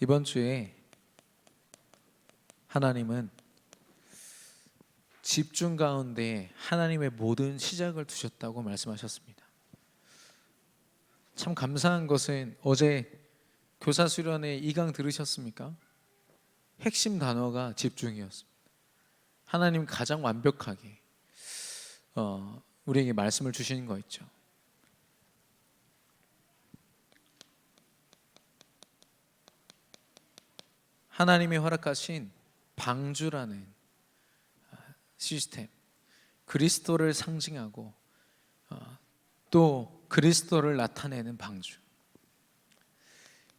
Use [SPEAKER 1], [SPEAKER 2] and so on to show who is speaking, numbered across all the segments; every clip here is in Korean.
[SPEAKER 1] 이번 주에 하나님은 집중 가운데 하나님의 모든 시작을 두셨다고 말씀하셨습니다. 참 감사한 것은 어제 교사 수련회 2강 들으셨습니까? 핵심 단어가 집중이었습니다. 하나님 가장 완벽하게 우리에게 말씀을 주시는 거 있죠. 하나님이 허락하신 방주라는 시스템, 그리스도를 상징하고 또 그리스도를 나타내는 방주.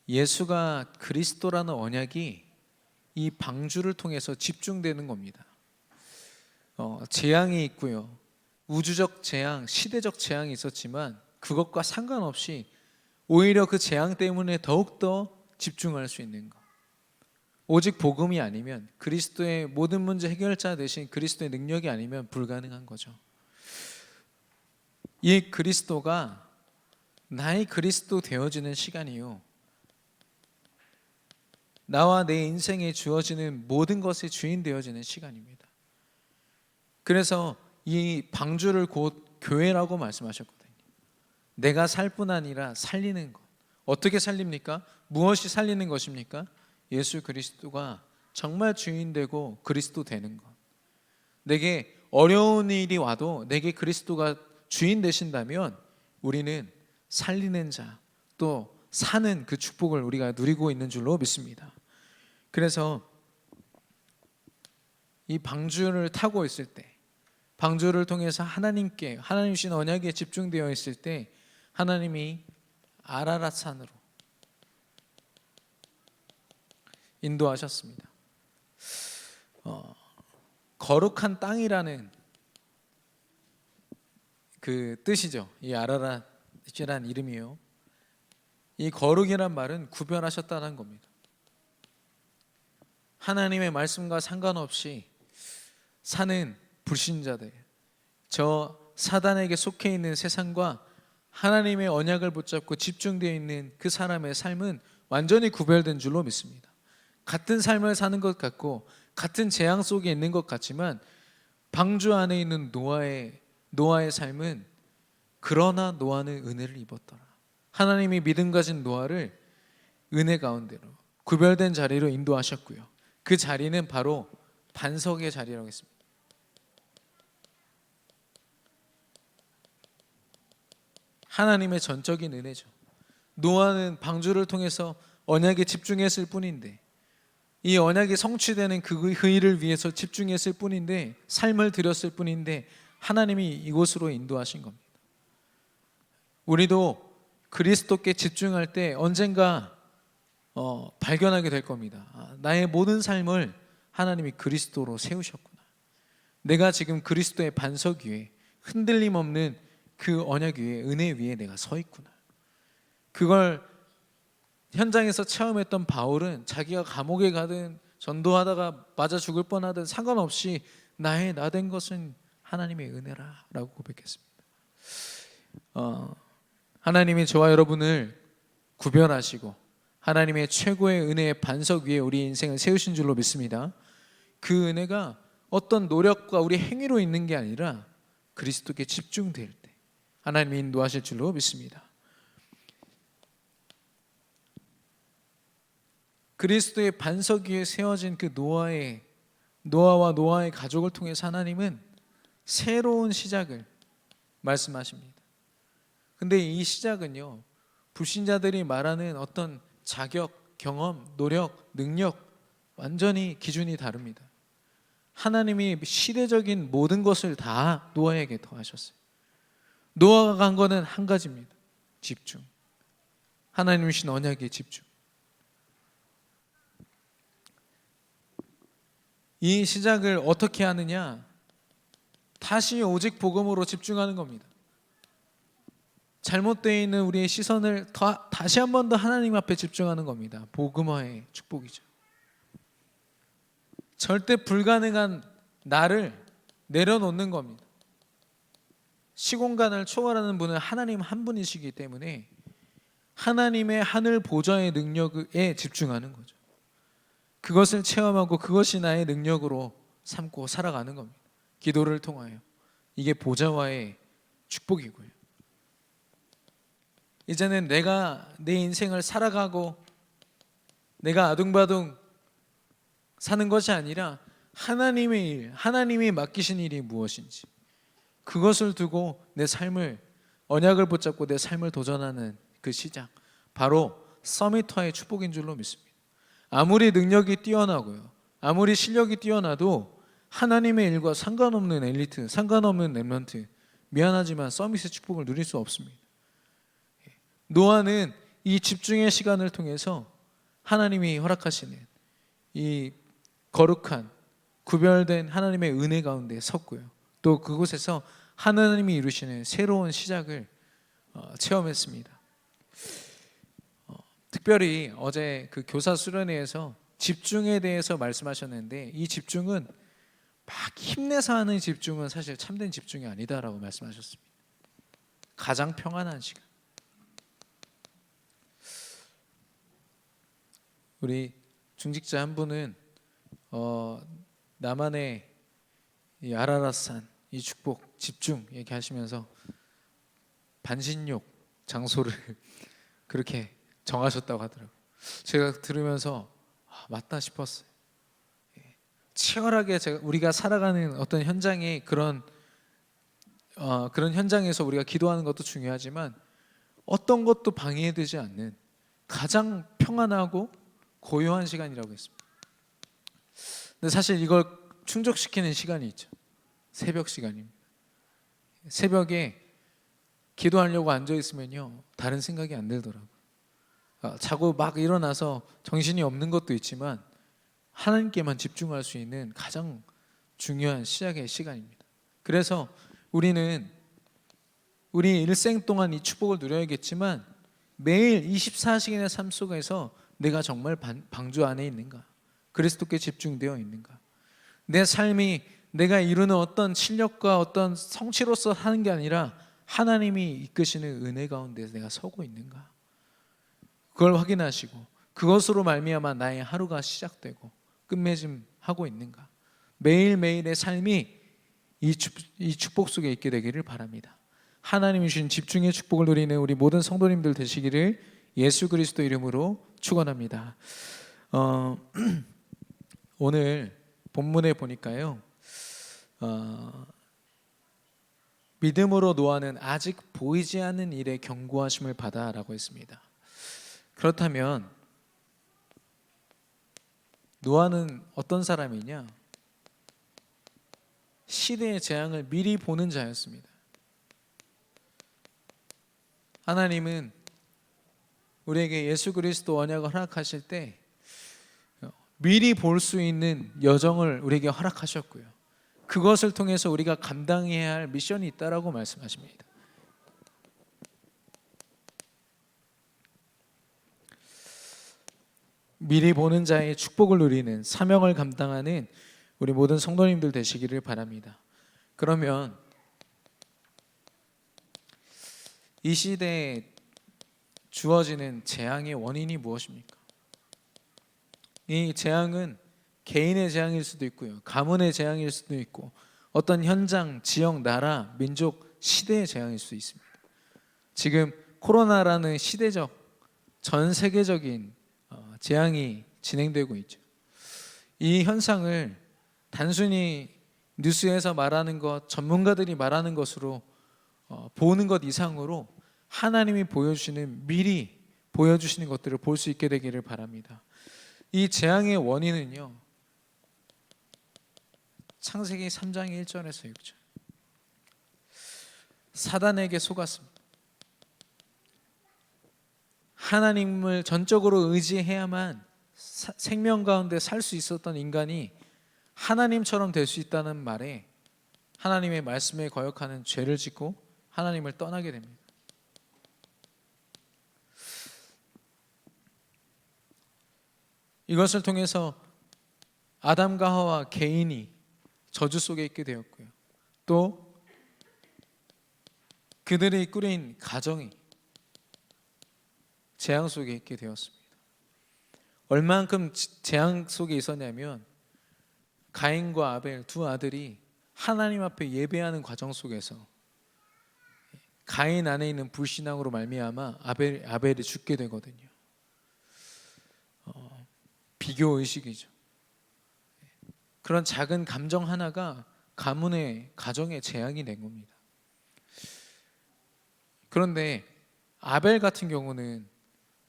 [SPEAKER 1] 예수가 그리스도라는 언약이 이 방주를 통해서 집중되는 겁니다. 재앙이 있고요, 우주적 재앙, 시대적 재앙이 있었지만 그것과 상관없이 오히려 그 재앙 때문에 더욱더 집중할 수 있는 것. 오직 복음이 아니면, 그리스도의 모든 문제 해결자 되신 그리스도의 능력이 아니면 불가능한 거죠. 이 그리스도가 나의 그리스도 되어지는 시간이요, 나와 내 인생에 주어지는 모든 것의 주인 되어지는 시간입니다. 그래서 이 방주를 곧 교회라고 말씀하셨거든요. 내가 살 뿐 아니라 살리는 것. 어떻게 살립니까? 무엇이 살리는 것입니까? 예수 그리스도가 정말 주인 되고 그리스도 되는 것. 내게 어려운 일이 와도 내게 그리스도가 주인 되신다면 우리는 살리는 자, 또 사는 그 축복을 우리가 누리고 있는 줄로 믿습니다. 그래서 이 방주를 타고 있을 때, 방주를 통해서 하나님께, 하나님 주신 언약에 집중되어 있을 때 하나님이 아라랏 산으로 인도하셨습니다. 거룩한 땅이라는 그 뜻이죠. 이 아라랏이란 이름이요, 이 거룩이란 말은 구별하셨다는 겁니다. 하나님의 말씀과 상관없이 사는 불신자들, 저 사단에게 속해 있는 세상과 하나님의 언약을 붙잡고 집중되어 있는 그 사람의 삶은 완전히 구별된 줄로 믿습니다. 같은 삶을 사는 것 같고 같은 재앙 속에 있는 것 같지만 방주 안에 있는 노아의 삶은, 그러나 노아는 은혜를 입었더라. 하나님이 믿음 가진 노아를 은혜 가운데로 구별된 자리로 인도하셨고요, 그 자리는 바로 반석의 자리라고 했습니다. 하나님의 전적인 은혜죠. 노아는 방주를 통해서 언약에 집중했을 뿐인데, 이 언약이 성취되는 그 일을 위해서 집중했을 뿐인데, 삶을 드렸을 뿐인데 하나님이 이곳으로 인도하신 겁니다. 우리도 그리스도께 집중할 때 언젠가 발견하게 될 겁니다. 나의 모든 삶을 하나님이 그리스도로 세우셨구나. 내가 지금 그리스도의 반석 위에, 흔들림 없는 그 언약 위에, 은혜 위에 내가 서 있구나. 그걸 현장에서 체험했던 바울은 자기가 감옥에 가든 전도하다가 맞아 죽을 뻔하든 상관없이 나의 나 된 것은 하나님의 은혜라 라고 고백했습니다. 하나님이 저와 여러분을 구별하시고 하나님의 최고의 은혜의 반석 위에 우리 인생을 세우신 줄로 믿습니다. 그 은혜가 어떤 노력과 우리 행위로 있는 게 아니라 그리스도께 집중될 때 하나님이 인도하실 줄로 믿습니다. 그리스도의 반석 위에 세워진 그 노아와 노아의 가족을 통해서 하나님은 새로운 시작을 말씀하십니다. 근데 이 시작은요, 불신자들이 말하는 어떤 자격, 경험, 노력, 능력, 완전히 기준이 다릅니다. 하나님이 시대적인 모든 것을 다 노아에게 더하셨어요. 노아가 간 거는 한 가지입니다. 집중. 하나님 주신 언약에 집중. 이 시작을 어떻게 하느냐? 다시 오직 복음으로 집중하는 겁니다. 잘못되어 있는 우리의 시선을 다시 한 번 더 하나님 앞에 집중하는 겁니다. 복음화의 축복이죠. 절대 불가능한 나를 내려놓는 겁니다. 시공간을 초월하는 분은 하나님 한 분이시기 때문에 하나님의 하늘 보좌의 능력에 집중하는 거죠. 그것을 체험하고 그것이 나의 능력으로 삼고 살아가는 겁니다. 기도를 통하여. 이게 보좌와의 축복이고요. 이제는 내가 내 인생을 살아가고 내가 아둥바둥 사는 것이 아니라 하나님의 일, 하나님이 맡기신 일이 무엇인지 그것을 두고 내 삶을, 언약을 붙잡고 내 삶을 도전하는 그 시작, 바로 서밋화의 축복인 줄로 믿습니다. 아무리 능력이 뛰어나고요, 아무리 실력이 뛰어나도 하나님의 일과 상관없는 엘리트, 상관없는 렘넌트, 미안하지만 서밋의 축복을 누릴 수 없습니다. 노아는 이 집중의 시간을 통해서 하나님이 허락하시는 이 거룩한 구별된 하나님의 은혜 가운데 섰고요, 또 그곳에서 하나님이 이루시는 새로운 시작을 체험했습니다. 특별히 어제 그 교사 수련회에서 집중에 대해서 말씀하셨는데, 이 집중은 막 힘내서 하는 집중은 사실 참된 집중이 아니다라고 말씀하셨습니다. 가장 평안한 시간. 우리 중직자 한 분은 나만의 이 아라랏산, 이 축복, 집중 얘기하시면서 반신욕 장소를 그렇게 정하셨다고 하더라고요. 제가 들으면서 맞다 싶었어요. 치열하게 우리가 살아가는 어떤 현장에 그런 현장에서 우리가 기도하는 것도 중요하지만 어떤 것도 방해되지 않는 가장 평안하고 고요한 시간이라고 했습니다. 근데 사실 이걸 충족시키는 시간이 있죠. 새벽 시간입니다. 새벽에 기도하려고 앉아 있으면요, 다른 생각이 안 들더라고요. 자고 막 일어나서 정신이 없는 것도 있지만 하나님께만 집중할 수 있는 가장 중요한 시작의 시간입니다. 그래서 우리는 우리 일생 동안 이 축복을 누려야겠지만 매일 24시간의 삶 속에서 내가 정말 방주 안에 있는가? 그리스도께 집중되어 있는가? 내 삶이 내가 이루는 어떤 실력과 어떤 성취로서 하는 게 아니라 하나님이 이끄시는 은혜 가운데 내가 서고 있는가? 그걸 확인하시고 그것으로 말미암아 나의 하루가 시작되고 끝맺음하고 있는가? 매일매일의 삶이 이 축복 속에 있게 되기를 바랍니다. 하나님이 주신 집중의 축복을 누리는 우리 모든 성도님들 되시기를 예수 그리스도 이름으로 축원합니다. 오늘 본문에 보니까요, 믿음으로 노아는 아직 보이지 않는 일에 경고하심을 받아라고 했습니다. 그렇다면 노아는 어떤 사람이냐? 시대의 재앙을 미리 보는 자였습니다. 하나님은 우리에게 예수 그리스도 언약을 허락하실 때 미리 볼 수 있는 여정을 우리에게 허락하셨고요, 그것을 통해서 우리가 감당해야 할 미션이 있다라고 말씀하십니다. 미리 보는 자의 축복을 누리는 사명을 감당하는 우리 모든 성도님들 되시기를 바랍니다. 그러면 이 시대에 주어지는 재앙의 원인이 무엇입니까? 이 재앙은 개인의 재앙일 수도 있고요, 가문의 재앙일 수도 있고, 어떤 현장, 지역, 나라, 민족, 시대의 재앙일 수 있습니다. 지금 코로나라는 시대적, 전 세계적인 재앙이 진행되고 있죠. 이 현상을 단순히 뉴스에서 말하는 것, 전문가들이 말하는 것으로 보는 것 이상으로 하나님이 보여주시는, 미리 보여주시는 것들을 볼 수 있게 되기를 바랍니다. 이 재앙의 원인은요, 창세기 3장 1절에서 6절, 사단에게 속았습니다. 하나님을 전적으로 의지해야만 생명 가운데 살 수 있었던 인간이 하나님처럼 될 수 있다는 말에 하나님의 말씀에 거역하는 죄를 짓고 하나님을 떠나게 됩니다. 이것을 통해서 아담과 하와 개인이 저주 속에 있게 되었고요, 또 그들이 꾸린 가정이 재앙 속에 있게 되었습니다. 얼만큼 재앙 속에 있었냐면 가인과 아벨 두 아들이 하나님 앞에 예배하는 과정 속에서 가인 안에 있는 불신앙으로 말미암아 아벨이 죽게 되거든요. 비교 의식이죠. 그런 작은 감정 하나가 가문의 가정의 재앙이 된 겁니다. 그런데 아벨 같은 경우는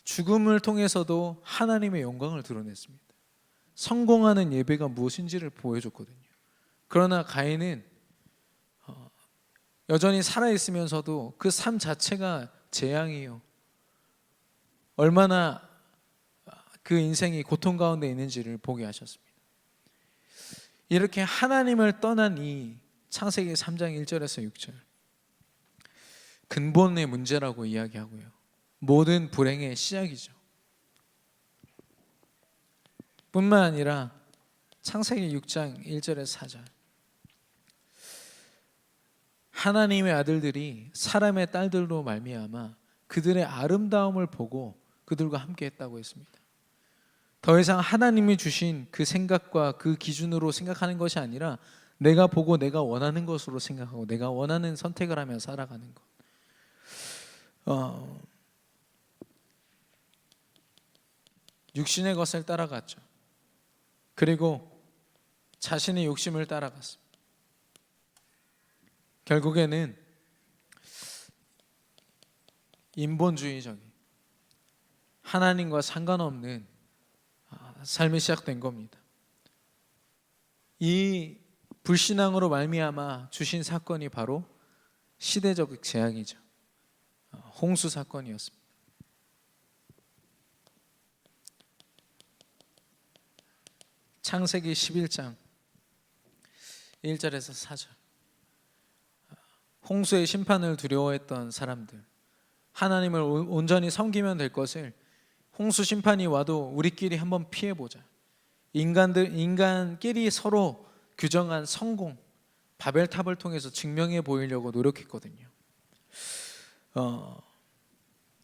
[SPEAKER 1] 죽음을 통해서도 하나님의 영광을 드러냈습니다. 성공하는 예배가 무엇인지를 보여줬거든요. 그러나 가인은 여전히 살아있으면서도 그 삶 자체가 재앙이요, 얼마나 그 인생이 고통 가운데 있는지를 보게 하셨습니다. 이렇게 하나님을 떠난 이 창세기 3장 1절에서 6절, 근본의 문제라고 이야기하고요, 모든 불행의 시작이죠. 뿐만 아니라 창세기 6장 1절에서 4절, 하나님의 아들들이 사람의 딸들로 말미암아 그들의 아름다움을 보고 그들과 함께 했다고 했습니다. 더 이상 하나님이 주신 그 생각과 그 기준으로 생각하는 것이 아니라 내가 보고 내가 원하는 것으로 생각하고 내가 원하는 선택을 하며 살아가는 것. 육신의 것을 따라갔죠. 그리고 자신의 욕심을 따라갔습니다. 결국에는 인본주의적인 하나님과 상관없는 삶이 시작된 겁니다. 이 불신앙으로 말미암아 주신 사건이 바로 시대적 재앙이죠. 홍수 사건이었습니다. 창세기 11장 1절에서 4절, 홍수의 심판을 두려워했던 사람들, 하나님을 온전히 섬기면 될 것을 홍수 심판이 와도 우리끼리 한번 피해보자, 인간끼리 서로 규정한 성공, 바벨탑을 통해서 증명해 보이려고 노력했거든요.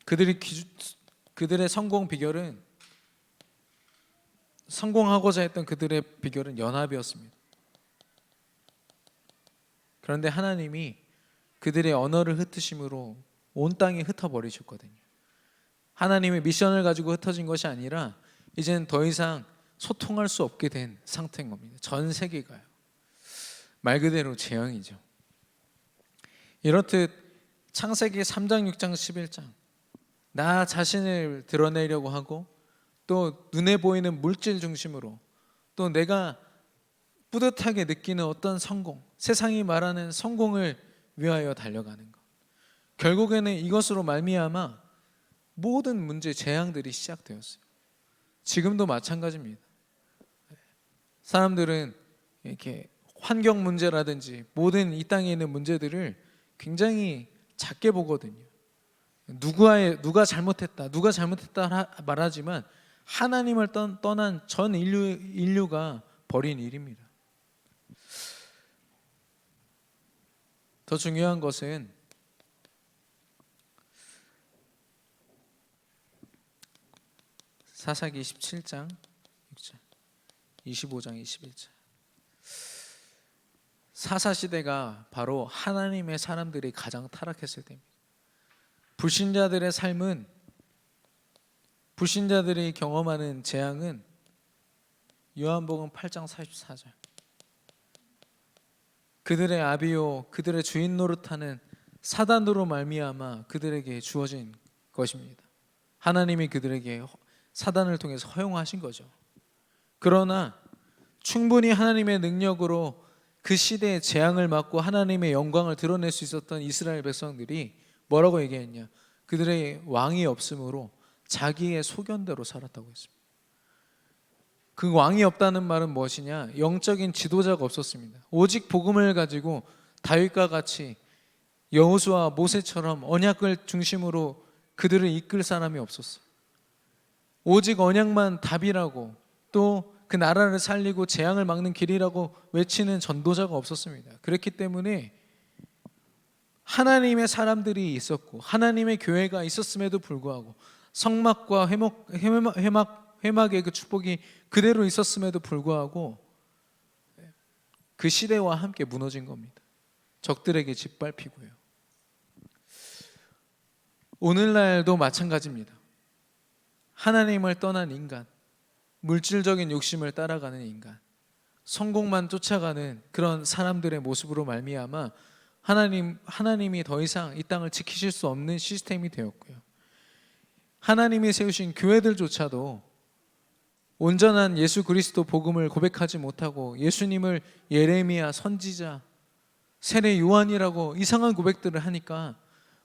[SPEAKER 1] 그들의 성공 비결은, 성공하고자 했던 그들의 비결은 연합이었습니다. 그런데 하나님이 그들의 언어를 흩으심으로 온 땅에 흩어버리셨거든요. 하나님의 미션을 가지고 흩어진 것이 아니라 이제는 더 이상 소통할 수 없게 된 상태인 겁니다. 전 세계가요. 말 그대로 재앙이죠. 이렇듯 창세기 3장, 6장, 11장, 나 자신을 드러내려고 하고 또 눈에 보이는 물질 중심으로 또 내가 뿌듯하게 느끼는 어떤 성공, 세상이 말하는 성공을 위하여 달려가는 것, 결국에는 이것으로 말미암아 모든 문제, 재앙들이 시작되었어요. 지금도 마찬가지입니다. 사람들은 이렇게 환경 문제라든지 모든 이 땅에 있는 문제들을 굉장히 작게 보거든요. 누가 잘못했다 말하지만 하나님을 떠난 전 인류가 벌인 일입니다. 더 중요한 것은 사사기 17장 6절, 25장 21절, 사사시대가 바로 하나님의 사람들이 가장 타락했을 때입니다. 불신자들의 삶은, 불신자들이 경험하는 재앙은 요한복음 8장 44절, 그들의 아비요 그들의 주인 노릇하는 사단으로 말미암아 그들에게 주어진 것입니다. 하나님이 그들에게 사단을 통해서 허용하신 거죠. 그러나 충분히 하나님의 능력으로 그 시대의 재앙을 막고 하나님의 영광을 드러낼 수 있었던 이스라엘 백성들이 뭐라고 얘기했냐? 그들의 왕이 없으므로 자기의 소견대로 살았다고 했습니다. 그 왕이 없다는 말은 무엇이냐? 영적인 지도자가 없었습니다. 오직 복음을 가지고 다윗과 같이 여호수아, 모세처럼 언약을 중심으로 그들을 이끌 사람이 없었어요. 오직 언약만 답이라고, 또 그 나라를 살리고 재앙을 막는 길이라고 외치는 전도자가 없었습니다. 그렇기 때문에 하나님의 사람들이 있었고 하나님의 교회가 있었음에도 불구하고 성막과 회막의 그 축복이 그대로 있었음에도 불구하고 그 시대와 함께 무너진 겁니다. 적들에게 짓밟히고요. 오늘날도 마찬가지입니다. 하나님을 떠난 인간, 물질적인 욕심을 따라가는 인간, 성공만 쫓아가는 그런 사람들의 모습으로 말미암아 하나님이 더 이상 이 땅을 지키실 수 없는 시스템이 되었고요. 하나님이 세우신 교회들조차도 온전한 예수 그리스도 복음을 고백하지 못하고 예수님을 예레미야 선지자, 세례 요한이라고 이상한 고백들을 하니까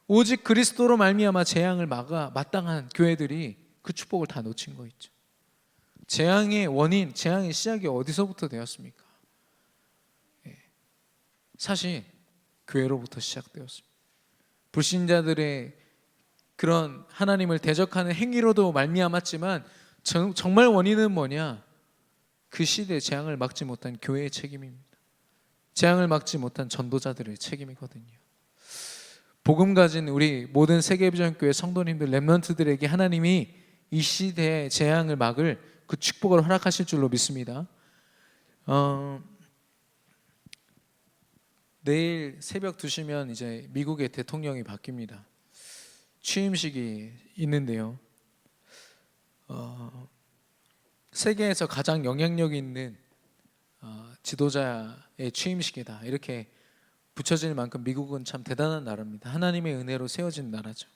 [SPEAKER 1] 오직 그리스도로 말미암아 재앙을 막아 마땅한 교회들이 그 축복을 다 놓친 거 있죠. 재앙의 원인, 재앙의 시작이 어디서부터 되었습니까? 사실 교회로부터 시작되었습니다. 불신자들의 그런 하나님을 대적하는 행위로도 말미암았지만 정말 원인은 뭐냐? 그 시대의 재앙을 막지 못한 교회의 책임입니다. 재앙을 막지 못한 전도자들의 책임이거든요. 복음 가진 우리 모든 세계비전교회 성도님들, 렘넌트들에게 하나님이 이 시대의 재앙을 막을 그 축복을 허락하실 줄로 믿습니다. 내일 새벽 2시면 이제 미국의 대통령이 바뀝니다. 취임식이 있는데요. 세계에서 가장 영향력 있는 지도자의 취임식이다, 이렇게 붙여질 만큼 미국은 참 대단한 나라입니다. 하나님의 은혜로 세워진 나라죠.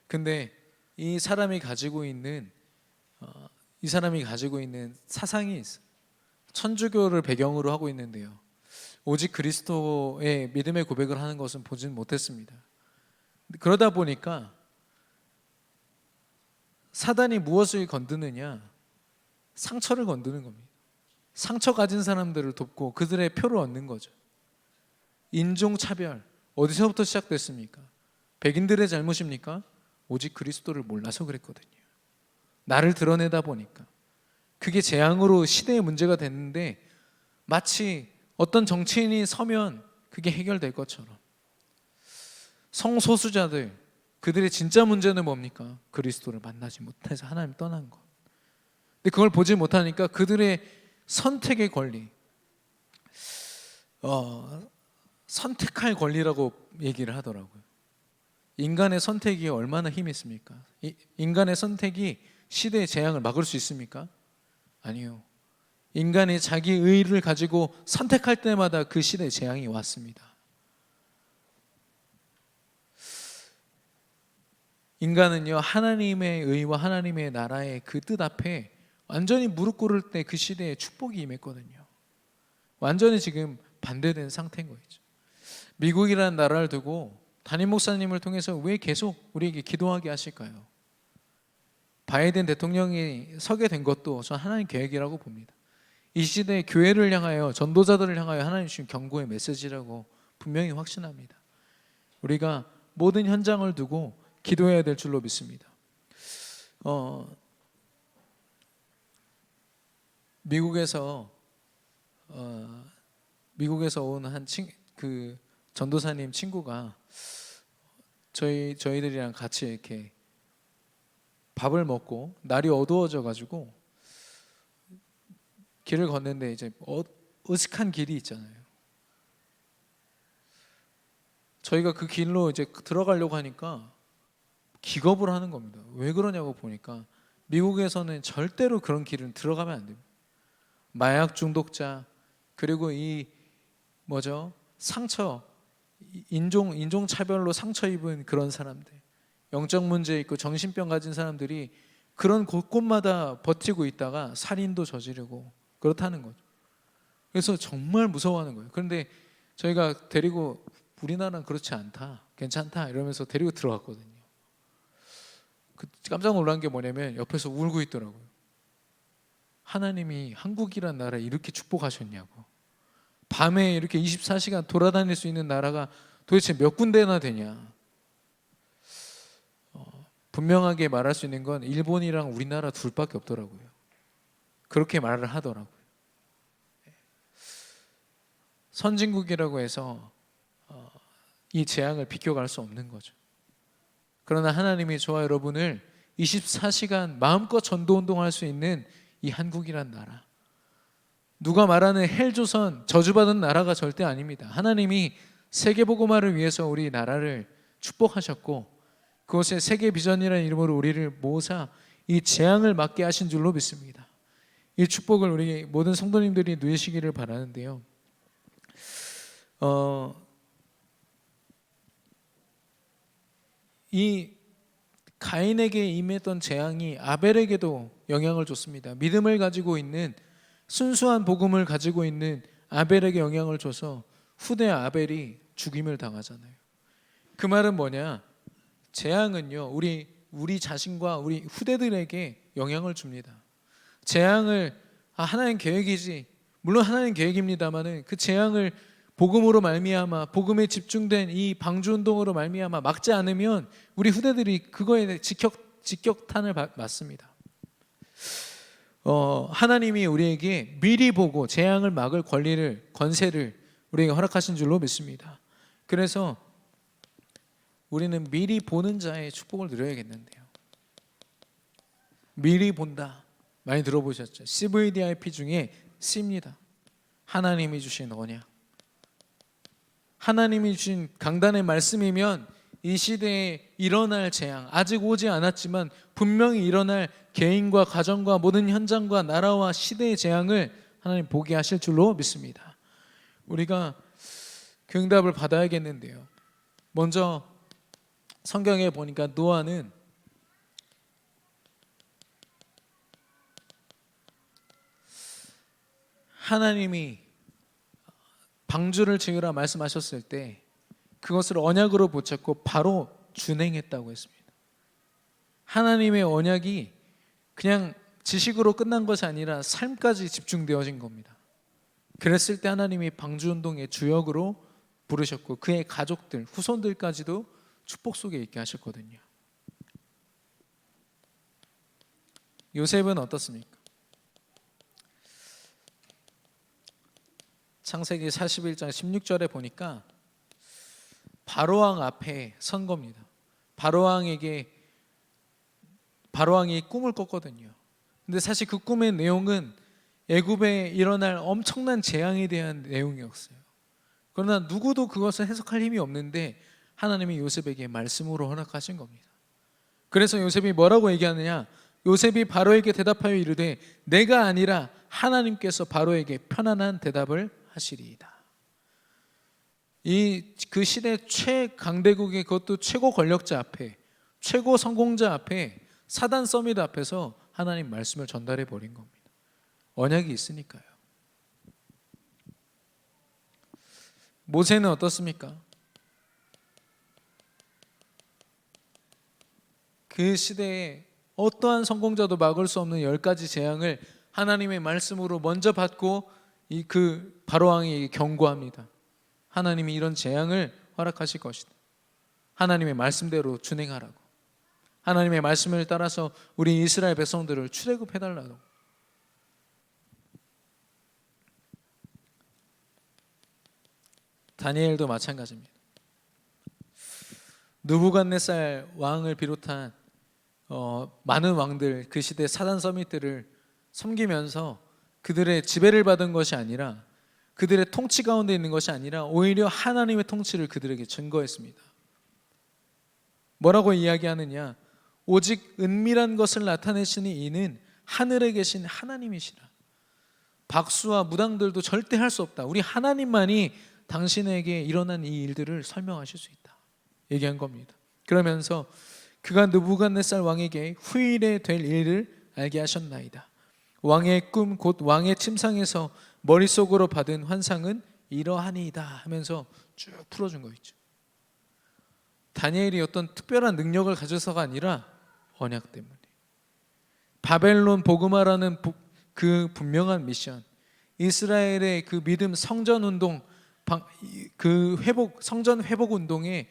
[SPEAKER 1] 근데 이 사람이 가지고 있는 사상이 있어요. 천주교를 배경으로 하고 있는데요. 오직 그리스도의 믿음의 고백을 하는 것은 보진 못했습니다. 그러다 보니까 사단이 무엇을 건드느냐? 상처를 건드는 겁니다. 상처 가진 사람들을 돕고 그들의 표를 얻는 거죠. 인종차별 어디서부터 시작됐습니까? 백인들의 잘못입니까? 오직 그리스도를 몰라서 그랬거든요. 나를 드러내다 보니까 그게 재앙으로 시대의 문제가 됐는데, 마치 어떤 정치인이 서면 그게 해결될 것처럼 성소수자들, 그들의 진짜 문제는 뭡니까? 그리스도를 만나지 못해서 하나님 떠난 것. 근데 그걸 보지 못하니까 그들의 선택의 권리, 선택할 권리라고 얘기를 하더라고요. 인간의 선택이 얼마나 힘이 있습니까? 인간의 선택이 시대의 재앙을 막을 수 있습니까? 아니요. 인간이 자기 의를 가지고 선택할 때마다 그 시대의 재앙이 왔습니다. 인간은요, 하나님의 의와 하나님의 나라의 그 뜻 앞에 완전히 무릎 꿇을 때 그 시대에 축복이 임했거든요. 완전히 지금 반대된 상태인 거죠. 미국이라는 나라를 두고 담임 목사님을 통해서 왜 계속 우리에게 기도하게 하실까요? 바이든 대통령이 서게 된 것도 전 하나님 계획이라고 봅니다. 이 시대의 교회를 향하여, 전도자들을 향하여 하나님 주신 경고의 메시지라고 분명히 확신합니다. 우리가 모든 현장을 두고 기도해야 될 줄로 믿습니다. 미국에서 온 한 그 전도사님 친구가 저희들이랑 같이 이렇게 밥을 먹고 날이 어두워져 가지고 길을 걷는데 이제 어색한 길이 있잖아요. 저희가 그 길로 이제 들어가려고 하니까 기겁을 하는 겁니다. 왜 그러냐고 보니까 미국에서는 절대로 그런 길은 들어가면 안 됩니다. 마약 중독자, 그리고 상처, 인종 차별로 상처 입은 그런 사람들, 영적 문제 있고 정신병 가진 사람들이 그런 곳곳마다 버티고 있다가 살인도 저지르고 그렇다는 거죠. 그래서 정말 무서워하는 거예요. 그런데 저희가 데리고, 우리나라는 그렇지 않다, 괜찮다 이러면서 데리고 들어갔거든요. 깜짝 놀란 게 뭐냐면 옆에서 울고 있더라고요. 하나님이 한국이란 나라에 이렇게 축복하셨냐고. 밤에 이렇게 24시간 돌아다닐 수 있는 나라가 도대체 몇 군데나 되냐. 분명하게 말할 수 있는 건 일본이랑 우리나라 둘밖에 없더라고요. 그렇게 말을 하더라고요. 선진국이라고 해서 이 재앙을 비껴갈 수 없는 거죠. 그러나 하나님이 저와 여러분을 24시간 마음껏 전도운동할 수 있는 이 한국이란 나라, 누가 말하는 헬조선 저주받은 나라가 절대 아닙니다. 하나님이 세계복음화를 위해서 우리 나라를 축복하셨고 그곳에 세계 비전이라는 이름으로 우리를 모사 이 재앙을 막게 하신 줄로 믿습니다. 이 축복을 우리 모든 성도님들이 누리시기를 바라는데요. 이 가인에게 임했던 재앙이 아벨에게도 영향을 줬습니다. 믿음을 가지고 있는 순수한 복음을 가지고 있는 아벨에게 영향을 줘서 후대 아벨이 죽임을 당하잖아요. 그 말은 뭐냐? 재앙은요, 우리 자신과 우리 후대들에게 영향을 줍니다. 재앙을 하나님 계획이지, 물론 하나님 계획입니다만은 그 재앙을 복음으로 말미암아, 복음에 집중된 이 방주 운동으로 말미암아 막지 않으면 우리 후대들이 그거에 직격탄을 맞습니다. 하나님이 우리에게 미리 보고 재앙을 막을 권리를, 권세를 우리에게 허락하신 줄로 믿습니다. 그래서 우리는 미리 보는 자의 축복을 누려야겠는데요. 미리 본다, 많이 들어보셨죠? CVDIP 중에 C입니다. 하나님이 주신 언약, 하나님이 주신 강단의 말씀이면 이 시대에 일어날 재앙, 아직 오지 않았지만 분명히 일어날 개인과 가정과 모든 현장과 나라와 시대의 재앙을 하나님 보게 하실 줄로 믿습니다. 우리가 그 응답을 받아야겠는데요. 먼저 성경에 보니까 노아는 하나님이 방주를 지으라 말씀하셨을 때 그것을 언약으로 붙잡고 바로 준행했다고 했습니다. 하나님의 언약이 그냥 지식으로 끝난 것이 아니라 삶까지 집중되어진 겁니다. 그랬을 때 하나님이 방주운동의 주역으로 부르셨고 그의 가족들, 후손들까지도 축복 속에 있게 하셨거든요. 요셉은 어떻습니까? 창세기 41장 16절에 보니까 바로왕 앞에 선 겁니다. 바로왕이 꿈을 꿨거든요. 근데 사실 그 꿈의 내용은 애굽에 일어날 엄청난 재앙에 대한 내용이었어요. 그러나 누구도 그것을 해석할 힘이 없는데 하나님이 요셉에게 말씀으로 허락하신 겁니다. 그래서 요셉이 뭐라고 얘기하느냐? 요셉이 바로에게 대답하여 이르되 내가 아니라 하나님께서 바로에게 편안한 대답을 하시리이다. 그 시대 최강대국의, 그것도 최고 권력자 앞에, 최고 성공자 앞에, 사단 서밋 앞에서 하나님 말씀을 전달해 버린 겁니다. 언약이 있으니까요. 모세는 어떻습니까? 그 시대에 어떠한 성공자도 막을 수 없는 10가지 재앙을 하나님의 말씀으로 먼저 받고 그 바로왕에게 경고합니다. 하나님이 이런 재앙을 허락하실 것이다. 하나님의 말씀대로 준행하라고. 하나님의 말씀을 따라서 우리 이스라엘 백성들을 출애굽해달라고. 다니엘도 마찬가지입니다. 느부갓네살 왕을 비롯한 많은 왕들, 그 시대 사단 서밋들을 섬기면서 그들의 지배를 받은 것이 아니라, 그들의 통치 가운데 있는 것이 아니라 오히려 하나님의 통치를 그들에게 증거했습니다. 뭐라고 이야기하느냐? 오직 은밀한 것을 나타내시니 이는 하늘에 계신 하나님이시라. 박수와 무당들도 절대 할 수 없다. 우리 하나님만이 당신에게 일어난 이 일들을 설명하실 수 있다. 얘기한 겁니다. 그러면서 그가 느부갓네살 왕에게 후일에 될 일을 알게 하셨나이다. 왕의 꿈 곧 왕의 침상에서 머릿속으로 받은 환상은 이러하니이다 하면서 쭉 풀어준 거 있죠. 다니엘이 어떤 특별한 능력을 가져서가 아니라 언약 때문에. 바벨론 복음화라는 그 분명한 미션, 이스라엘의 그 믿음 성전 운동, 그 성전 회복 운동에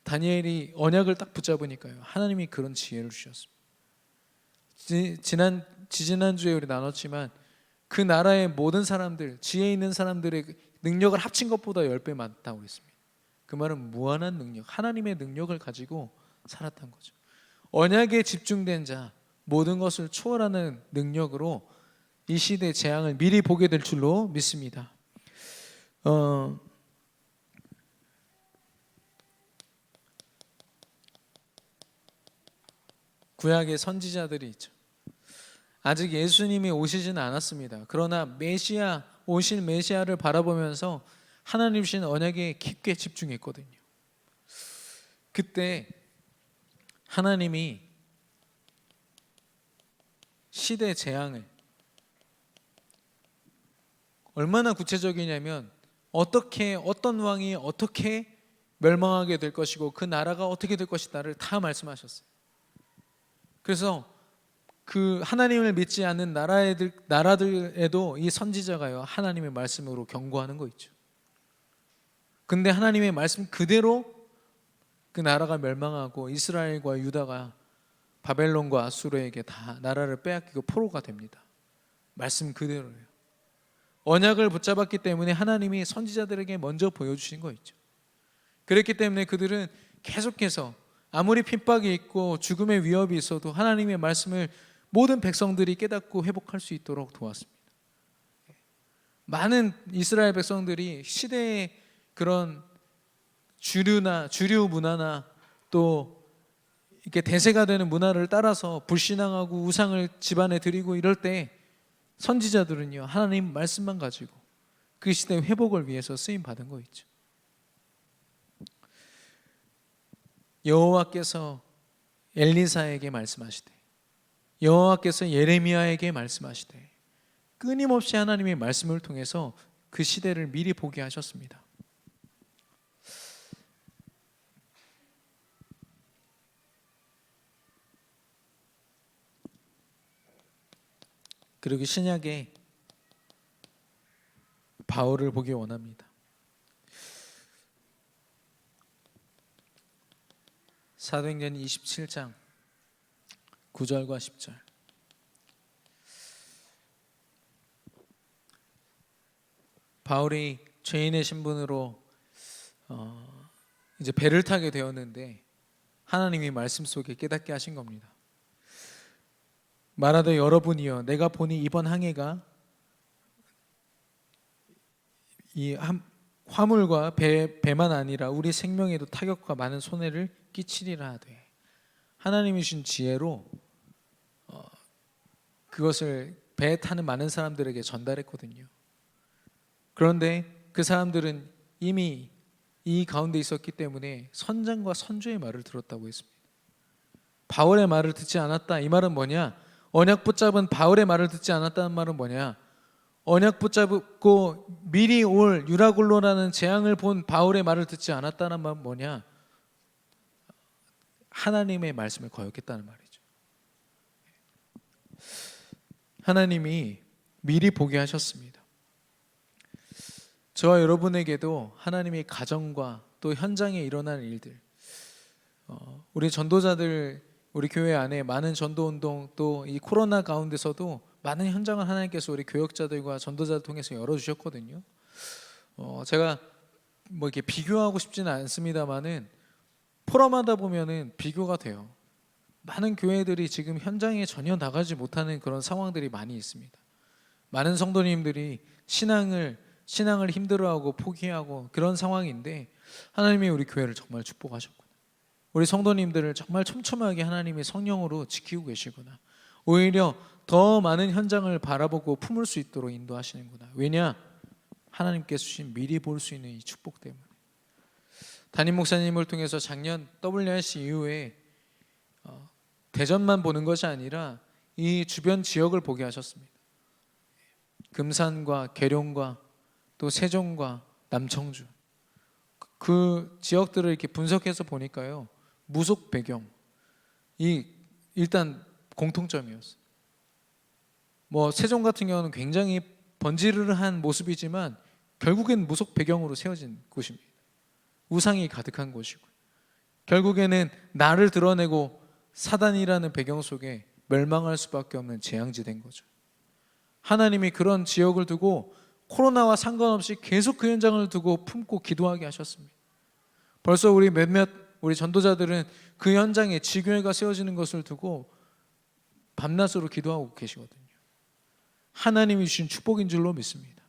[SPEAKER 1] 다니엘이 언약을 딱 붙잡으니까요, 하나님이 그런 지혜를 주셨습니다. 지지난주에 우리 나눴지만 그 나라의 모든 사람들, 지혜 있는 사람들의 능력을 합친 것보다 10배 많다고 했습니다. 그 말은 무한한 능력, 하나님의 능력을 가지고 살았던 거죠. 언약에 집중된 자, 모든 것을 초월하는 능력으로 이 시대의 재앙을 미리 보게 될 줄로 믿습니다. 구약의 선지자들이 있죠. 아직 예수님이 오시지는 않았습니다. 그러나 오실 메시아를 바라보면서 하나님 주신 언약에 깊게 집중했거든요. 그때 하나님이 시대 재앙을 얼마나 구체적이냐면 어떤 왕이 어떻게 멸망하게 될 것이고 그 나라가 어떻게 될 것이다를 다 말씀하셨어요. 그래서 그 하나님을 믿지 않는 나라들에도 이 선지자가요 하나님의 말씀으로 경고하는 거 있죠. 근데 하나님의 말씀 그대로 그 나라가 멸망하고 이스라엘과 유다가 바벨론과 아수르에게 다 나라를 빼앗기고 포로가 됩니다. 말씀 그대로예요. 언약을 붙잡았기 때문에 하나님이 선지자들에게 먼저 보여주신 거 있죠. 그랬기 때문에 그들은 계속해서 아무리 핍박이 있고 죽음의 위협이 있어도 하나님의 말씀을 모든 백성들이 깨닫고 회복할 수 있도록 도왔습니다. 많은 이스라엘 백성들이 시대의 그런 주류 문화나 또 이렇게 대세가 되는 문화를 따라서 불신앙하고 우상을 집안에 드리고 이럴 때 선지자들은요 하나님 말씀만 가지고 그 시대의 회복을 위해서 쓰임 받은 거 있죠. 여호와께서 엘리사에게 말씀하시되 여호와께서 예레미야에게 말씀하시되 끊임없이 하나님의 말씀을 통해서 그 시대를 미리 보게 하셨습니다. 그리고 신약에 바울을 보기 원합니다. 사도행전 27장 9절과 10절. 바울이 죄인의 신분으로 이제 배를 타게 되었는데 하나님이 말씀 속에 깨닫게 하신 겁니다. 말하되 여러분이여 내가 보니 이번 항해가 이 화물과 배만 아니라 우리 생명에도 타격과 많은 손해를 끼치리라 하되 하나님이 주신 지혜로 그것을 배에 타는 많은 사람들에게 전달했거든요. 그런데 그 사람들은 이미 이 가운데 있었기 때문에 선장과 선주의 말을 들었다고 했습니다. 바울의 말을 듣지 않았다. 이 말은 뭐냐? 언약 붙잡은 바울의 말을 듣지 않았다는 말은 뭐냐? 언약 붙잡고 미리 올 유라굴로라는 재앙을 본 바울의 말을 듣지 않았다는 말은 뭐냐? 하나님의 말씀을 거역했다는 말이죠. 하나님이 미리 보게 하셨습니다. 저와 여러분에게도 하나님의 가정과 또 현장에 일어나는 일들, 우리 전도자들, 우리 교회 안에 많은 전도운동 또 이 코로나 가운데서도 많은 현장을 하나님께서 우리 교역자들과 전도자들 통해서 열어주셨거든요. 제가 뭐 이렇게 비교하고 싶지는 않습니다만은 포럼하다 보면은 비교가 돼요. 많은 교회들이 지금 현장에 전혀 나가지 못하는 그런 상황들이 많이 있습니다. 많은 성도님들이 신앙을 힘들어하고 포기하고 그런 상황인데 하나님이 우리 교회를 정말 축복하셨구나. 우리 성도님들을 정말 촘촘하게 하나님이 성령으로 지키고 계시구나. 오히려 더 많은 현장을 바라보고 품을 수 있도록 인도하시는구나. 왜냐? 하나님께서 주신 미리 볼 수 있는 이 축복 때문에. 담임 목사님을 통해서 작년 WRC 이후에 대전만 보는 것이 아니라 이 주변 지역을 보게 하셨습니다. 금산과 계룡과 또 세종과 남청주 그 지역들을 이렇게 분석해서 보니까요 무속 배경 이 일단 공통점이었어요. 뭐 세종 같은 경우는 굉장히 번지르르한 모습이지만 결국엔 무속 배경으로 세워진 곳입니다. 우상이 가득한 곳이고 결국에는 나를 드러내고 사단이라는 배경 속에 멸망할 수밖에 없는 재앙지대인 거죠. 하나님이 그런 지역을 두고 코로나와 상관없이 계속 그 현장을 두고 품고 기도하게 하셨습니다. 벌써 우리 몇몇 우리 전도자들은 그 현장에 지교회가 세워지는 것을 두고 밤낮으로 기도하고 계시거든요. 하나님이 주신 축복인 줄로 믿습니다.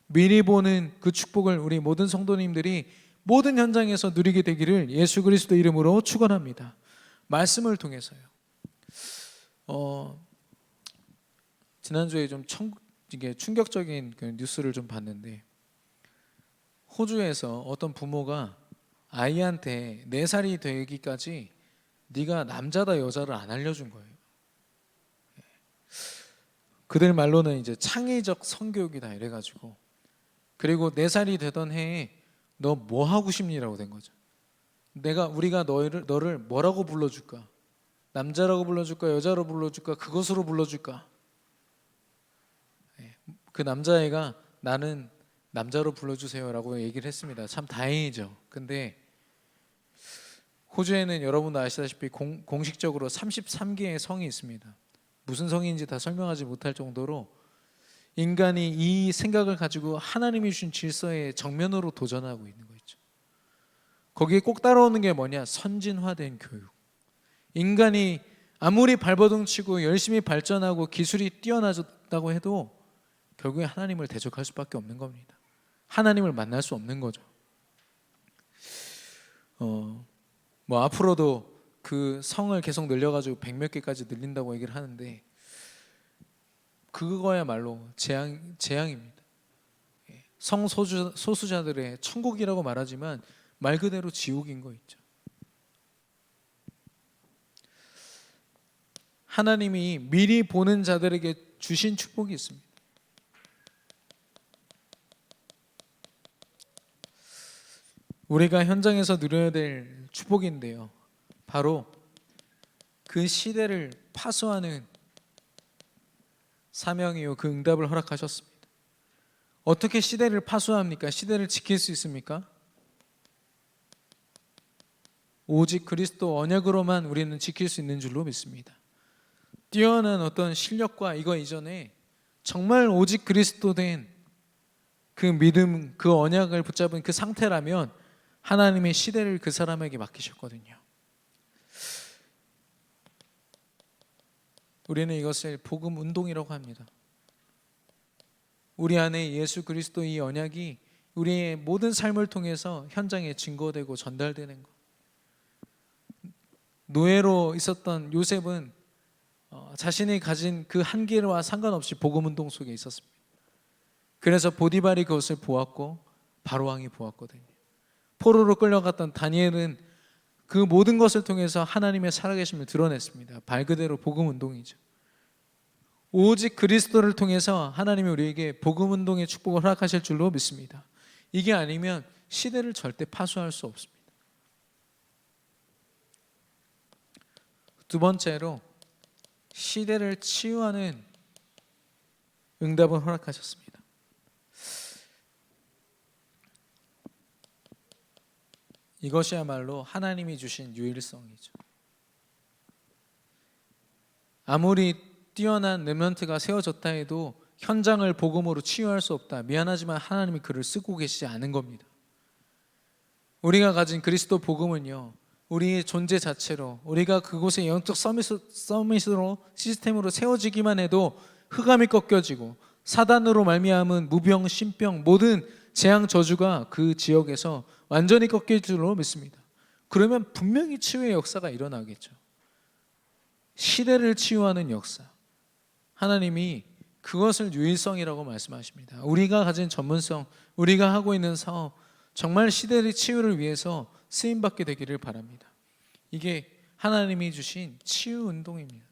[SPEAKER 1] 미리 보는 그 축복을 우리 모든 성도님들이 모든 현장에서 누리게 되기를 예수 그리스도 이름으로 축원합니다. 말씀을 통해서요. 지난주에 좀 이게 충격적인 그 뉴스를 좀 봤는데, 호주에서 어떤 부모가 아이한테 4살이 되기까지 네가 남자다 여자를 안 알려준 거예요. 그들 말로는 이제 창의적 성교육이다 이래가지고, 그리고 4살이 되던 해에 너 뭐 하고 싶니라고 된 거죠. 우리가 너를 뭐라고 불러줄까? 남자라고 불러줄까? 여자로 불러줄까? 그것으로 불러줄까? 그 남자애가 나는 남자로 불러주세요라고 얘기를 했습니다. 참 다행이죠. 근데 호주에는 여러분도 아시다시피 공식적으로 33개의 성이 있습니다. 무슨 성인지 다 설명하지 못할 정도로 인간이 이 생각을 가지고 하나님이 주신 질서에 정면으로 도전하고 있는 거 있죠. 거기에 꼭 따라오는 게 뭐냐? 선진화된 교육. 인간이 아무리 발버둥 치고 열심히 발전하고 기술이 뛰어나졌다고 해도 결국에 하나님을 대적할 수밖에 없는 겁니다. 하나님을 만날 수 없는 거죠. 뭐 앞으로도 그 성을 계속 늘려가지고 100몇 개까지 늘린다고 얘기를 하는데, 그거야말로 재앙입니다. 성소수자들의 천국이라고 말하지만 말 그대로 지옥인 거 있죠. 하나님이 미리 보는 자들에게 주신 축복이 있습니다. 우리가 현장에서 누려야 될 축복인데요, 바로 그 시대를 파수하는 사명이요, 그 응답을 허락하셨습니다. 어떻게 시대를 파수합니까? 시대를 지킬 수 있습니까? 오직 그리스도 언약으로만 우리는 지킬 수 있는 줄로 믿습니다. 뛰어난 어떤 실력과 이거 이전에 정말 오직 그리스도 된 그 믿음, 그 언약을 붙잡은 그 상태라면 하나님의 시대를 그 사람에게 맡기셨거든요. 우리는 이것을 복음 운동이라고 합니다. 우리 안에 예수 그리스도 이 언약이 우리의 모든 삶을 통해서 현장에 증거되고 전달되는 것. 노예로 있었던 요셉은 자신이 가진 그 한계와 상관없이 복음 운동 속에 있었습니다. 그래서 보디발이 그것을 보았고 바로왕이 보았거든요. 포로로 끌려갔던 다니엘은 그 모든 것을 통해서 하나님의 살아계심을 드러냈습니다. 말 그대로 복음 운동이죠. 오직 그리스도를 통해서 하나님이 우리에게 복음 운동의 축복을 허락하실 줄로 믿습니다. 이게 아니면 시대를 절대 파수할 수 없습니다. 두 번째로, 시대를 치유하는 응답을 허락하셨습니다. 이것이야말로 하나님이 주신 유일성이죠. 아무리 뛰어난 렘넌트가 세워졌다 해도 현장을 복음으로 치유할 수 없다. 미안하지만 하나님이 그를 쓰고 계시지 않은 겁니다. 우리가 가진 그리스도 복음은요, 우리의 존재 자체로 우리가 그곳에 영적 서밋으로 시스템으로 세워지기만 해도 흑암이 꺾여지고 사단으로 말미암은 무병, 신병, 모든 재앙 저주가 그 지역에서 완전히 꺾일 줄로 믿습니다. 그러면 분명히 치유의 역사가 일어나겠죠. 시대를 치유하는 역사, 하나님이 그것을 유일성이라고 말씀하십니다. 우리가 가진 전문성, 우리가 하고 있는 사업, 정말 시대의 치유를 위해서 쓰임받게 되기를 바랍니다. 이게 하나님이 주신 치유 운동입니다.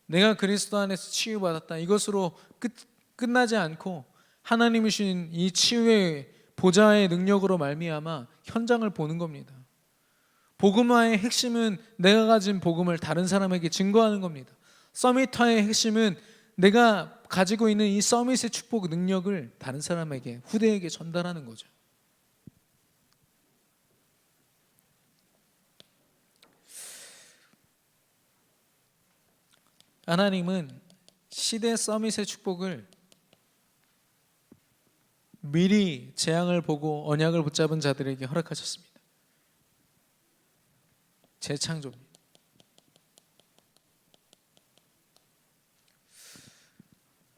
[SPEAKER 1] 내가 그리스도 안에서 치유받았다, 이것으로 끝나지 않고 하나님이 주신 이 치유의 보좌의 능력으로 말미암아 현장을 보는 겁니다. 복음화의 핵심은 내가 가진 복음을 다른 사람에게 증거하는 겁니다. 서밋화의 핵심은 내가 가지고 있는 이 서밋의 축복 능력을 다른 사람에게, 후대에게 전달하는 거죠. 하나님은 시대 서밋의 축복을 미리 재앙을 보고 언약을 붙잡은 자들에게 허락하셨습니다. 재창조입니다.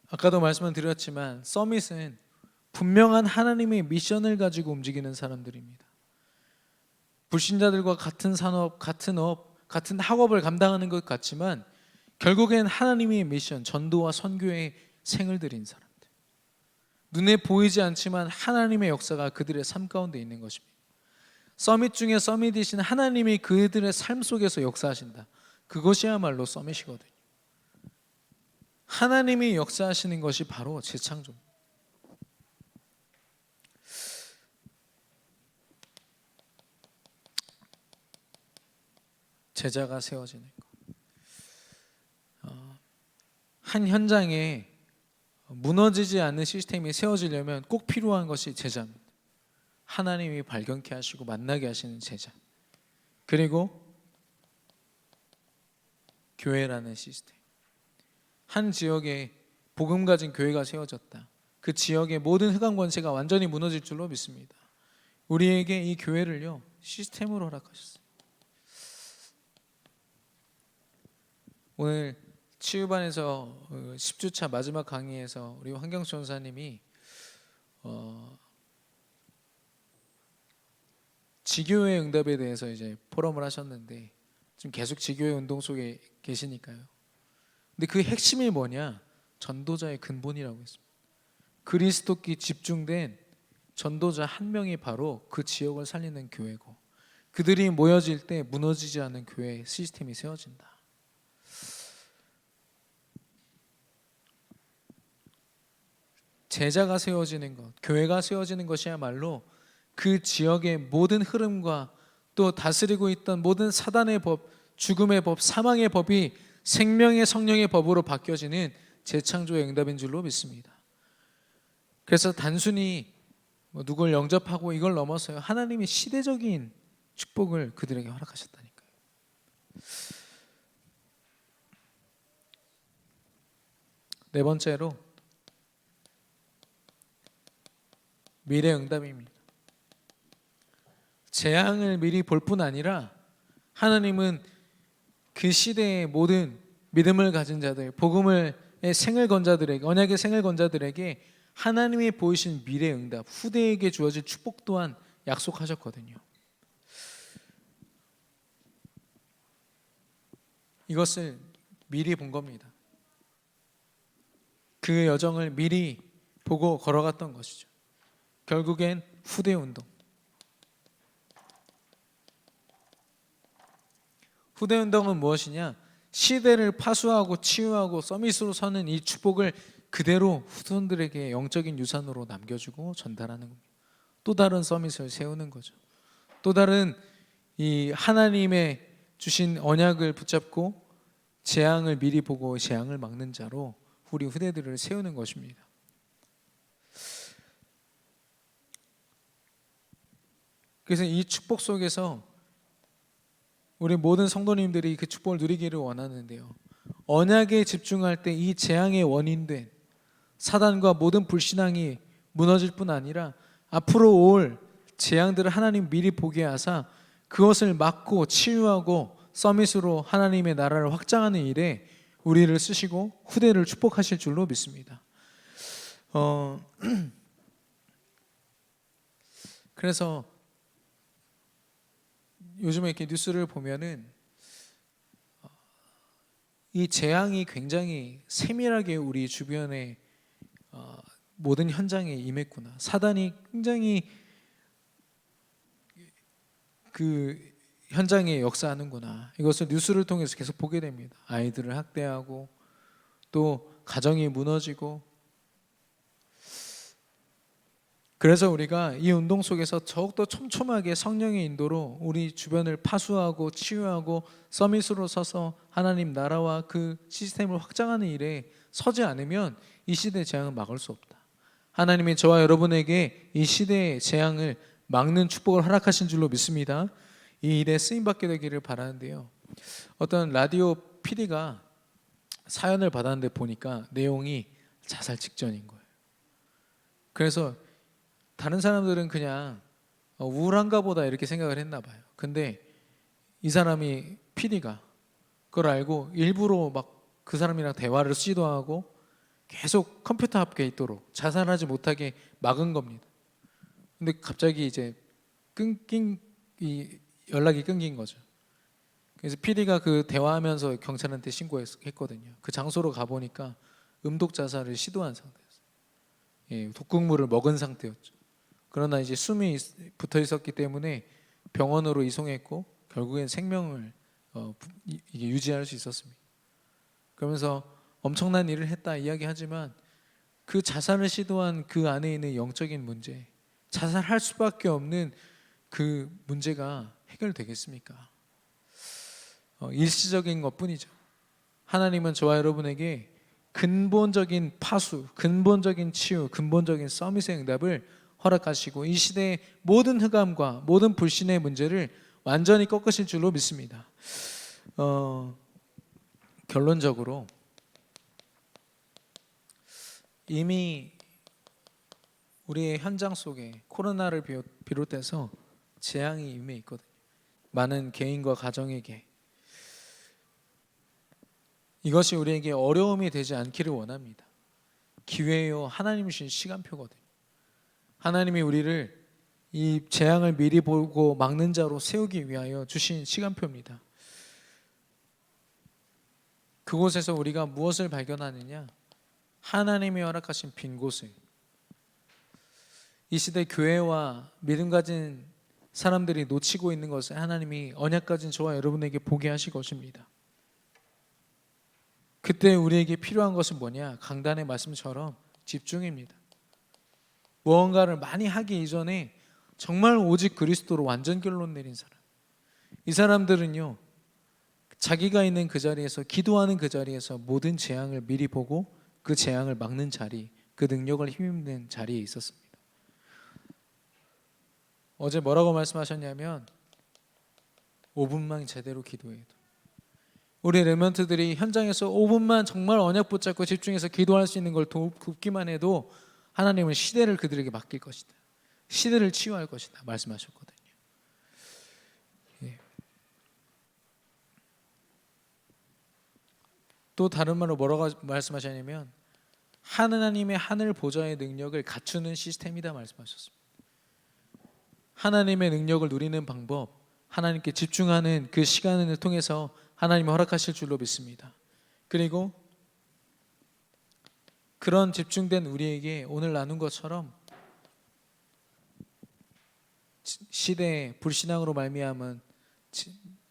[SPEAKER 1] 아까도 말씀을 드렸지만 서밋은 분명한 하나님의 미션을 가지고 움직이는 사람들입니다. 불신자들과 같은 산업, 같은 업, 같은 학업을 감당하는 것 같지만 결국엔 하나님의 미션, 전도와 선교에 생을 들인 사람들. 눈에 보이지 않지만 하나님의 역사가 그들의 삶 가운데 있는 것입니다. 서밋 중에 서밋이신 하나님이 그들의 삶 속에서 역사하신다. 그것이야말로 서밋이거든요. 하나님이 역사하시는 것이 바로 재창조입니다. 제자가 세워지는 것. 한 현장에 무너지지 않는 시스템이 세워지려면 꼭 필요한 것이 제자입니다. 하나님이 발견케 하시고 만나게 하시는 제자. 그리고 교회라는 시스템. 한 지역에 복음 가진 교회가 세워졌다. 그 지역의 모든 흑암 권세가 완전히 무너질 줄로 믿습니다. 우리에게 이 교회를요 시스템으로 허락하셨어요. 오늘 치유반에서 10주차 마지막 강의에서 우리 황경수 전사님이 지교회 응답에 대해서 이제 포럼을 하셨는데 지금 계속 지교회 운동 속에 계시니까요. 근데 그 핵심이 뭐냐? 전도자의 근본이라고 했습니다. 그리스도께 집중된 전도자 한 명이 바로 그 지역을 살리는 교회고, 그들이 모여질 때 무너지지 않는 교회 시스템이 세워진다. 제자가 세워지는 것, 교회가 세워지는 것이야말로 그 지역의 모든 흐름과 또 다스리고 있던 모든 사단의 법, 죽음의 법, 사망의 법이 생명의 성령의 법으로 바뀌어지는 재창조의 응답인 줄로 믿습니다. 그래서 단순히 누굴 영접하고 이걸 넘어서요, 하나님이 시대적인 축복을 그들에게 허락하셨다니까요. 네 번째로 미래 응답입니다. 재앙을 미리 볼 뿐 아니라 하나님은 그 시대의 모든 믿음을 가진 자들, 복음의 생을 건 자들에게, 언약의 생을 건 자들에게 하나님이 보이신 미래 응답, 후대에게 주어질 축복 또한 약속하셨거든요. 이것을 미리 본 겁니다. 그 여정을 미리 보고 걸어갔던 것이죠. 결국엔 후대 운동. 후대 운동은 무엇이냐? 시대를 파수하고 치유하고 서밋으로 서는 이 축복을 그대로 후손들에게 영적인 유산으로 남겨주고 전달하는 겁니다. 또 다른 서밋을 세우는 거죠. 또 다른 이 하나님의 주신 언약을 붙잡고 재앙을 미리 보고 재앙을 막는 자로 우리 후대들을 세우는 것입니다. 그래서 이 축복 속에서 우리 모든 성도님들이 그 축복을 누리기를 원하는데요, 언약에 집중할 때 이 재앙의 원인된 사단과 모든 불신앙이 무너질 뿐 아니라 앞으로 올 재앙들을 하나님 미리 보게 하사 그것을 막고 치유하고 서밋으로 하나님의 나라를 확장하는 일에 우리를 쓰시고 후대를 축복하실 줄로 믿습니다. 그래서 요즘에 이렇게 뉴스를 보면은 이 재앙이 굉장히 세밀하게 우리 주변의 모든 현장에 임했구나. 사단이 굉장히 그 현장에 역사하는구나. 이것을 뉴스를 통해서 계속 보게 됩니다. 아이들을 학대하고 또 가정이 무너지고. 그래서 우리가 이 운동 속에서 더욱더 촘촘하게 성령의 인도로 우리 주변을 파수하고 치유하고 서밋으로 서서 하나님 나라와 그 시스템을 확장하는 일에 서지 않으면 이 시대의 재앙을 막을 수 없다. 하나님이 저와 여러분에게 이 시대의 재앙을 막는 축복을 허락하신 줄로 믿습니다. 이 일에 쓰임받게 되기를 바라는데요, 어떤 라디오 PD가 사연을 받았는데 보니까 내용이 자살 직전인 거예요. 그래서 다른 사람들은 그냥 우울한가 보다 이렇게 생각을 했나 봐요. 근데 이 사람이 PD가 그걸 알고 일부러 막 그 사람이랑 대화를 시도하고 계속 컴퓨터 앞에 있도록 자살하지 못하게 막은 겁니다. 근데 갑자기 이제 연락이 끊긴 거죠. 그래서 PD가 그 대화하면서 경찰한테 신고했거든요. 그 장소로 가보니까 음독 자살을 시도한 상태였어요. 예, 독극물을 먹은 상태였죠. 그러나 이제 숨이 붙어 있었기 때문에 병원으로 이송했고 결국엔 생명을 이게 유지할 수 있었습니다. 그러면서 엄청난 일을 했다 이야기하지만 그 자살을 시도한 그 안에 있는 영적인 문제, 자살할 수밖에 없는 그 문제가 해결되겠습니까? 일시적인 것뿐이죠. 하나님은 저와 여러분에게 근본적인 파수, 근본적인 치유, 근본적인 서밋의 응답을 허락하시고 이 시대의 모든 흑암과 모든 불신의 문제를 완전히 꺾으실 줄로 믿습니다. 결론적으로 이미 우리의 현장 속에 코로나를 비롯해서 재앙이 임해 있거든요. 많은 개인과 가정에게 이것이 우리에게 어려움이 되지 않기를 원합니다. 기회요, 하나님 주신 시간표거든요. 하나님이 우리를 이 재앙을 미리 보고 막는 자로 세우기 위하여 주신 시간표입니다. 그곳에서 우리가 무엇을 발견하느냐? 하나님이 허락하신 빈 곳을, 이 시대 교회와 믿음 가진 사람들이 놓치고 있는 것을 하나님이 언약 가진 저와 여러분에게 보게 하실 것입니다. 그때 우리에게 필요한 것은 뭐냐? 강단의 말씀처럼 집중입니다. 무언가를 많이 하기 이전에 정말 오직 그리스도로 완전 결론 내린 사람, 이 사람들은요 자기가 있는 그 자리에서, 기도하는 그 자리에서 모든 재앙을 미리 보고 그 재앙을 막는 자리, 그 능력을 힘입는 자리에 있었습니다. 어제 뭐라고 말씀하셨냐면 5분만 제대로 기도해도, 우리 렘넌트들이 현장에서 5분만 정말 언약 붙잡고 집중해서 기도할 수 있는 걸 돕기만 해도 하나님은 시대를 그들에게 맡길 것이다, 시대를 치유할 것이다 말씀하셨거든요. 예. 또 다른 말로 뭐라고 말씀하셨냐면 하나님의 하늘 보좌의 능력을 갖추는 시스템이다 말씀하셨습니다. 하나님의 능력을 누리는 방법, 하나님께 집중하는 그 시간을 통해서 하나님이 허락하실 줄로 믿습니다. 그리고 그런 집중된 우리에게 오늘 나눈 것처럼 시대의 불신앙으로 말미암은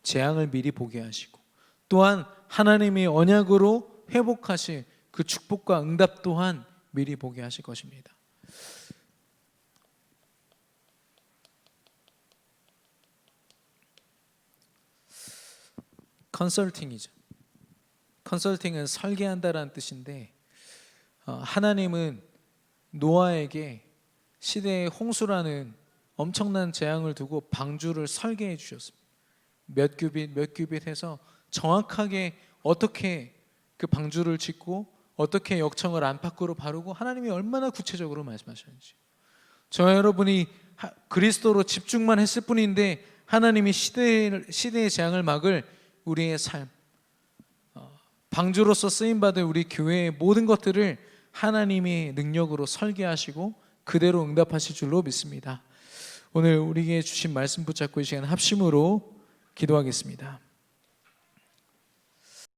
[SPEAKER 1] 재앙을 미리 보게 하시고, 또한 하나님이 언약으로 회복하실 그 축복과 응답 또한 미리 보게 하실 것입니다. 컨설팅이죠. 컨설팅은 설계한다라는 뜻인데 하나님은 노아에게 시대의 홍수라는 엄청난 재앙을 두고 방주를 설계해 주셨습니다. 몇 규빗 해서 정확하게 어떻게 그 방주를 짓고 어떻게 역청을 안팎으로 바르고 하나님이 얼마나 구체적으로 말씀하셨는지, 저와 여러분이 그리스도로 집중만 했을 뿐인데 하나님이 시대의 재앙을 막을 우리의 삶, 방주로서 쓰임받을 우리 교회의 모든 것들을 하나님의 능력으로 설계하시고 그대로 응답하실 줄로 믿습니다. 오늘 우리에게 주신 말씀 붙잡고 이 시간 합심으로 기도하겠습니다.